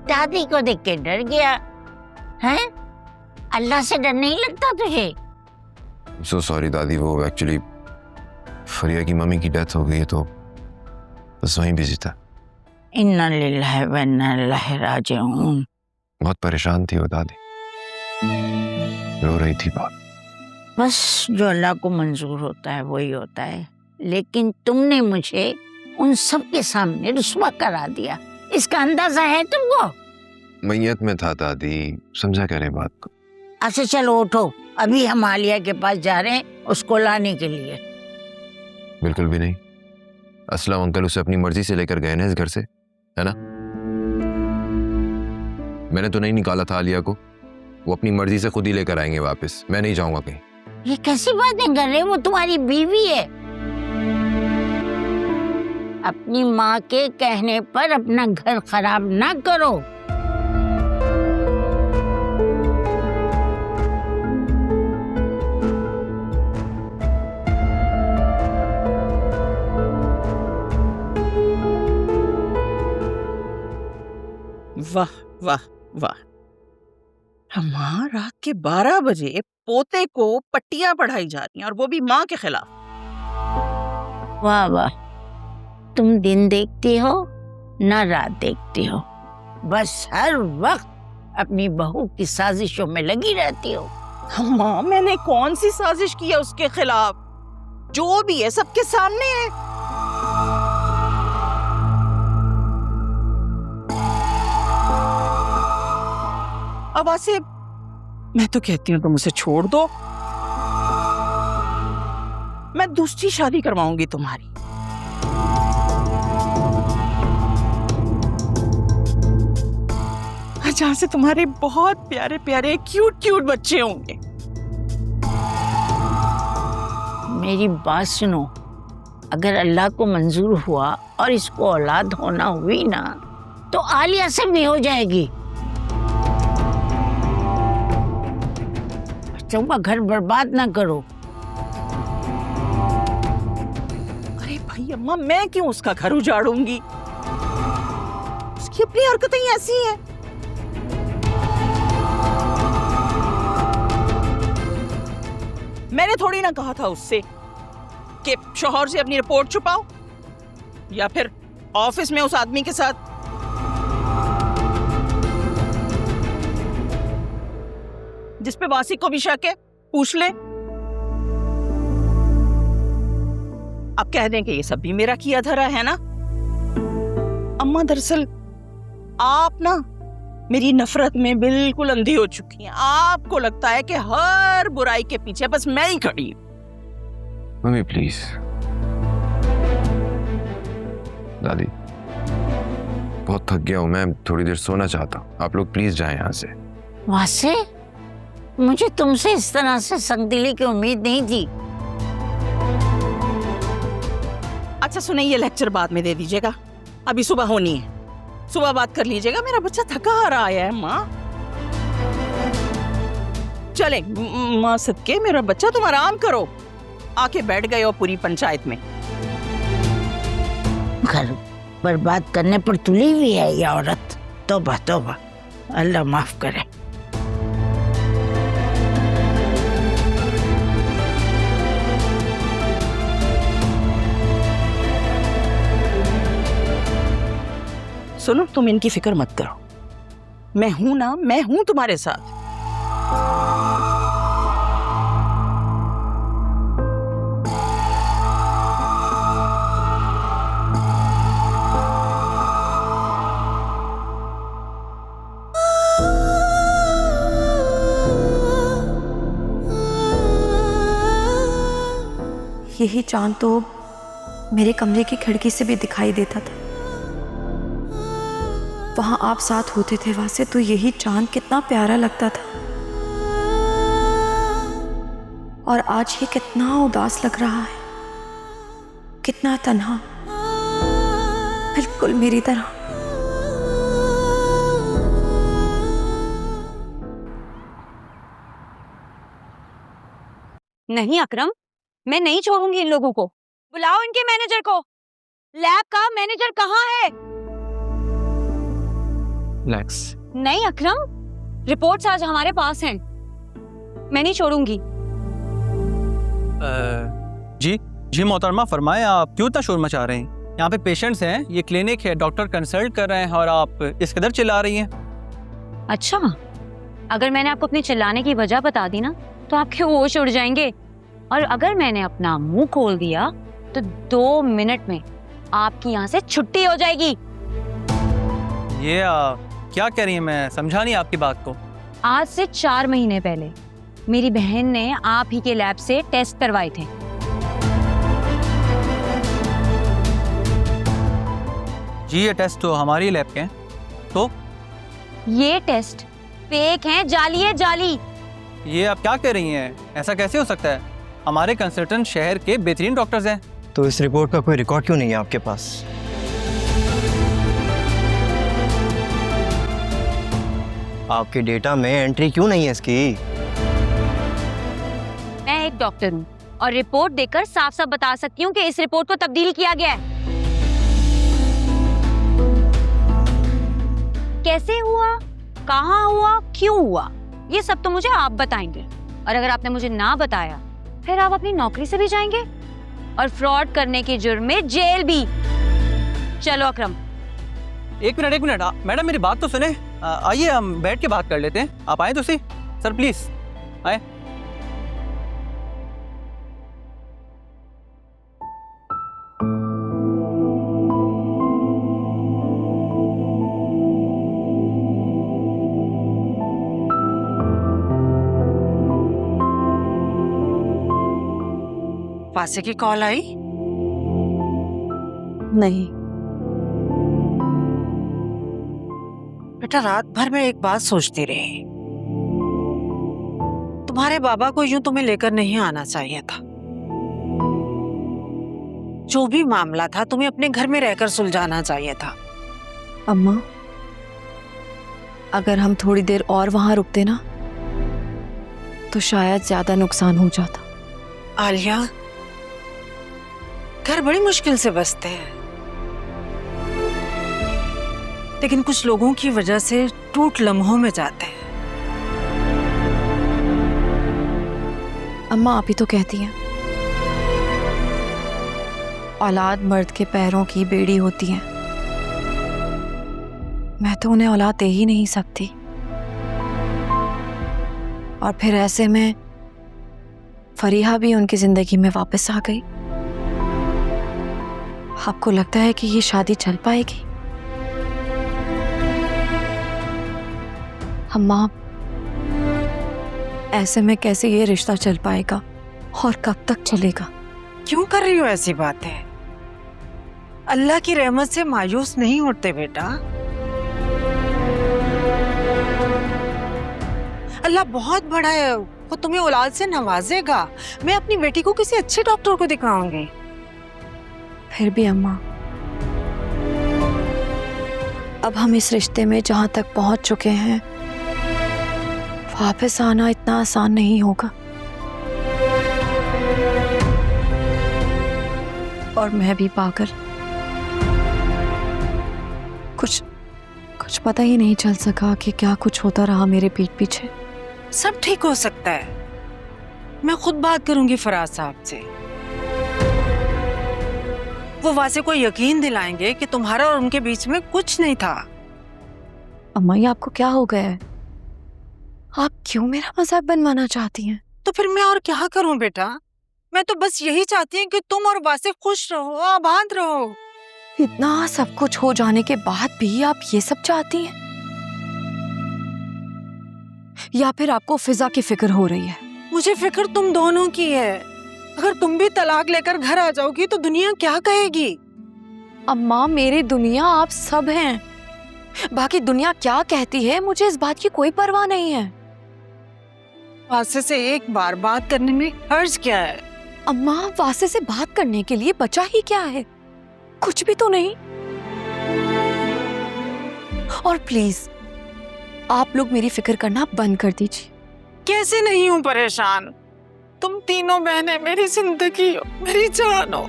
दादी को देख के डर गया। हैं? अल्लाह से डर नहीं लगता तुझे? सो सॉरी दादी, वो एक्चुअली फरिया की मम्मी की डेथ हो गई है तो बस वहीं बिजी था। इन्ना लिल्लाहि व इन्ना इलैहि राजिऊन। बहुत परेशान थी वो दादी, रो रही थी बहुत। बस जो अल्लाह को मंजूर होता है वही होता है, लेकिन तुमने मुझे उन सब के सामने रुस्वा करा दिया, इसका अंदाजा है तुमको? मैयत में था दादी, समझा क्या रे बात को। अच्छा चलो उठो, अभी हम आलिया के पास जा रहे हैं उसको लाने के लिए। बिल्कुल भी नहीं, असलम अंकल उसे अपनी मर्जी से लेकर गए ना इस घर से, है ना? मैंने तो नहीं निकाला था आलिया को, वो अपनी मर्जी से खुद ही लेकर आएंगे वापस, मैं नहीं जाऊंगा कहीं। ये कैसी बातें कर रहे हो? वो तुम्हारी बीवी है। अपनी माँ के कहने पर अपना घर खराब ना करो। वाह वाह वाह, अम्मा रात के 12 बजे पोते को पट्टियां पढ़ाई जा रही हैं और वो भी माँ के खिलाफ। वाह वाह, तुम दिन देखती हो ना रात देखती हो, बस हर वक्त अपनी बहू की साजिशों में लगी रहती हो। अम्मा मैंने कौन सी साजिश की है उसके खिलाफ? जो भी है सबके सामने है। अब आसिफ, मैं तो कहती हूँ तुम उसे छोड़ दो, मैं दूसरी शादी करवाऊंगी तुम्हारी। जहाँ से तुम्हारे बहुत प्यारे प्यारे क्यूट क्यूट बच्चे होंगे। मेरी बात सुनो, अगर अल्लाह को मंजूर हुआ और इसको औलाद होना हुई ना, तो आलिया से भी हो जाएगी। बच्चों का घर बर्बाद ना करो। अरे भाई अम्मा, मैं क्यों उसका घर उजाड़ूंगी? उसकी अपनी हरकतें ही ऐसी हैं। मैंने थोड़ी ना कहा था उससे कि शौहर से अपनी रिपोर्ट छुपाओ या फिर ऑफिस में उस आदमी के साथ। जिस पे वासी को भी शक है पूछ ले। अब कह दें कि ये सब भी मेरा किया धरा है ना। अम्मा दरअसल आप ना मेरी नफरत में बिल्कुल अंधी हो चुकी हैं। आपको लगता है कि हर बुराई के पीछे बस मैं ही खड़ी हूं। Mummy please. दादी बहुत थक गया हूं मैं, थोड़ी देर सोना चाहता हूं, आप लोग प्लीज जाएं यहाँ से। वासे, मुझे तुमसे इस तरह से संगदिली की उम्मीद नहीं थी। अच्छा सुनिए, ये लेक्चर बाद में दे दीजिएगा, अभी सुबह होनी है, सुबह बात कर लीजिएगा। मेरा बच्चा थका आ रहा है माँ। चले माँ सदके, मेरा बच्चा तुम आराम करो, आके बैठ गए हो पूरी पंचायत में। घर बर्बाद करने पर तुली हुई है ये औरत। तौबा तौबा, अल्लाह माफ करे। सुनो, तुम इनकी फिक्र मत करो, मैं हूं ना, मैं हूं तुम्हारे साथ। यही चांद तो मेरे कमरे की खिड़की से भी दिखाई देता था। वहां आप साथ होते थे वासे, तो यही चांद कितना प्यारा लगता था। और आज ये कितना उदास लग रहा है, कितना तन्हा, बिल्कुल मेरी तरह। नहीं अकरम, मैं नहीं छोड़ूंगी इन लोगों को। बुलाओ इनके मैनेजर को। लैब का मैनेजर कहाँ है? रिलैक्स। नहीं अकरम, रिपोर्ट्स आज हमारे पास हैं, मैं नहीं छोड़ूंगी। जी मोहतरमा, फरमाएं, आप क्यों इतना शोर मचा रहे हैं? यहाँ पे पेशेंट्स हैं, ये क्लिनिक है, डॉक्टर कंसल्ट कर रहे हैं और आप इस कदर चिल्ला रही हैं। अच्छा, अगर मैंने आपको अपने चिल्लाने की वजह बता दी ना तो आपके होश उड़ जाएंगे, और अगर मैंने अपना मुंह खोल दिया तो 2 मिनट में आपकी यहाँ से छुट्टी हो जाएगी। ये क्या कह रही हैं? मैं समझा नहीं आपकी बात को। आज से 4 महीने पहले मेरी बहन ने आप ही के लैब से टेस्ट करवाए थे। जी ये टेस्ट तो हमारी लैब के हैं। तो ये टेस्ट फेक हैं, जाली है, जाली। ये आप क्या कह रही हैं? ऐसा कैसे हो सकता है? हमारे कंसल्टेंट शहर के बेहतरीन डॉक्टर्स हैं। तो इस रिपोर्ट का कोई रिकॉर्ड क्यों नहीं है आपके पास? आपके डेटा में एंट्री क्यों नहीं है इसकी? मैं एक डॉक्टर हूँ और रिपोर्ट देखकर साफ साफ बता सकती हूँ कि इस रिपोर्ट को तब्दील किया गया है। कैसे हुआ, कहाँ हुआ, क्यों हुआ, ये सब तो मुझे आप बताएंगे, और अगर आपने मुझे ना बताया फिर आप अपनी नौकरी से भी जाएंगे और फ्रॉड करने के जुर्म में जेल भी। चलो अकरम। एक मिनट मैडम, मेरी बात तो सुने। आइए हम बैठ के बात कर लेते हैं। आप आए तो सही सर, प्लीज आए। वासे की कॉल आई? नहीं बेटा, रात भर में एक बात सोचती रही, तुम्हारे बाबा को यूं तुम्हें लेकर नहीं आना चाहिए था। जो भी मामला था तुम्हें अपने घर में रहकर सुलझाना चाहिए था। अम्मा, अगर हम थोड़ी देर और वहां रुकते ना तो शायद ज्यादा नुकसान हो जाता। आलिया, घर बड़ी मुश्किल से बसते हैं, लेकिन कुछ लोगों की वजह से टूट लम्हों में जाते हैं। अम्मा आप ही तो कहती हैं औलाद मर्द के पैरों की बेड़ी होती है। मैं तो उन्हें औलाद दे ही नहीं सकती, और फिर ऐसे में फरीहा भी उनकी जिंदगी में वापस आ गई। आपको लगता है कि ये शादी चल पाएगी? अम्मा, ऐसे में कैसे ये रिश्ता चल पाएगा और कब तक चलेगा? क्यों कर रही हो ऐसी बातें? अल्लाह की रहमत से मायूस नहीं होते बेटा। अल्लाह बहुत बड़ा है, वो तुम्हें औलाद से नवाजेगा। मैं अपनी बेटी को किसी अच्छे डॉक्टर को दिखाऊंगी। फिर भी अम्मा, अब हम इस रिश्ते में जहां तक पहुंच चुके हैं, वापस आना इतना आसान नहीं होगा। और मैं भी पागल, कुछ पता ही नहीं चल सका कि क्या कुछ होता रहा मेरे पीठ पीछे। सब ठीक हो सकता है, मैं खुद बात करूंगी फराज साहब से। वो वासे को यकीन दिलाएंगे कि तुम्हारा और उनके बीच में कुछ नहीं था। अम्मा, ये आपको क्या हो गया है? आप क्यों मेरा मजाक बनवाना चाहती हैं? तो फिर मैं और क्या करूं बेटा? मैं तो बस यही चाहती हूँ कि तुम और वासे खुश रहो, आबाद रहो। इतना सब कुछ हो जाने के बाद भी आप ये सब चाहती हैं? या फिर आपको फिजा की फिक्र हो रही है? मुझे फिक्र तुम दोनों की है। अगर तुम भी तलाक लेकर घर आ जाओगी तो दुनिया क्या कहेगी? अम्मा, मेरी दुनिया आप सब हैं। बाकी दुनिया क्या कहती है मुझे इस बात की कोई परवाह नहीं है। वासे से एक बार बात करने में हर्ज क्या है? अम्मा, वासे से बात करने के लिए बचा ही क्या है? कुछ भी तो नहीं। और प्लीज आप लोग मेरी फिक्र करना बंद कर दीजिए। कैसे नहीं हूँ परेशान? तुम तीनों बहनें मेरी जिंदगी हो, मेरी जान हो।